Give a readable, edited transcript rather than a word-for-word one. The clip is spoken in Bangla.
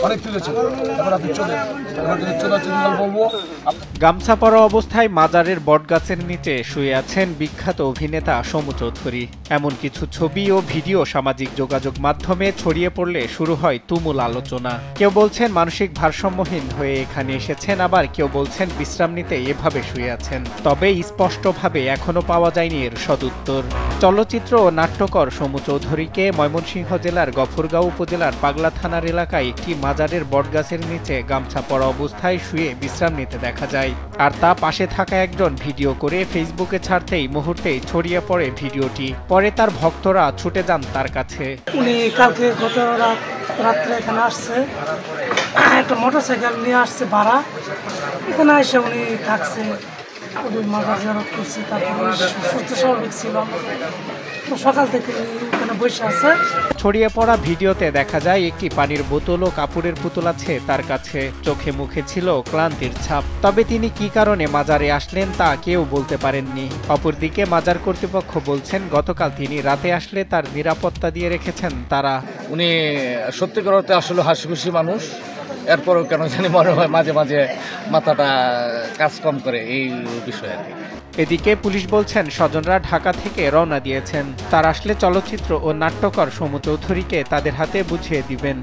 অনেক তুলেছে। বলবো গামছা পরা অবস্থায় মাজারের বটগাছের নিচে শুয়ে আছেন বিখ্যাত অভিনেতা সমু চৌধুরী। এমন কিছু ছবি ও ভিডিও সামাজিক যোগাযোগ মাধ্যমে ছড়িয়ে পড়লে শুরু হয় তুমুল আলোচনা। কেউ বলছেন মানসিক ভারসাম্যহীন হয়ে এখানে এসেছেন, আবার কেউ বলছেন বিশ্রাম নিতে এভাবে শুয়ে আছেন। তবে স্পষ্টভাবে এখনো পাওয়া যায়নি এর সদুত্তর। চলচ্চিত্র ও নাট্যকার সমু চৌধুরীকে ময়মনসিংহ জেলার গফরগাঁও উপজেলার পাগলা থানার এলাকায় একটি মাজারের বটগাছের নিচে গামছা পরা অবস্থায় শুয়ে বিশ্রাম নিতে দেখা যায়। আর তা পাশে থাকা একজন ভিডিও করে ফেসবুকে ছাড়তেই মুহূর্তেই ছড়িয়ে পড়ে ভিডিওটি। পরে তার ভক্তরা ছুটে যান তার কাছে। উনি কালকে গত রাত্রে এখানে আসছে, একটা মোটরসাইকেল নিয়ে আসছে ভাড়া, এখানে এসে উনি থাকছে, উনি মাজার জিয়ারত করছে। তারপর সুস্থ স্বাভাবিক ছিল, সকাল থেকে এখানে বসে আছে। ছড়িয়ে পড়া ভিডিওতে দেখা যায় একটি পানির বোতল ও কাপড়ের পুতুল আছে তার কাছে। চোখে মুখে ছিল ক্লান্তির ছাপ। তবে তিনি কি কারণে মাজারে আসলেন তা কেউ বলতে পারেননি। অপরদিকে মাজার কর্তৃপক্ষ বলছেন গতকাল তিনি রাতে আসলে তার নিরাপত্তা দিয়ে রেখেছেন তারা। উনি সত্যিকার অর্থে আসলে হাসিখুশি মানুষ, এরপরও কেন জানি মনে হয় মাঝে মাঝে মাথাটা কাজ কম করে এই বিষয়ে। এদিকে পুলিশ বলছেন স্বজনরা ঢাকা থেকে রওনা দিয়েছেন। তারা আসলে চলচ্চিত্র ও নাট্যকার সমু চৌধুরীকে তাদের হাতে বুঝিয়ে দিবেন।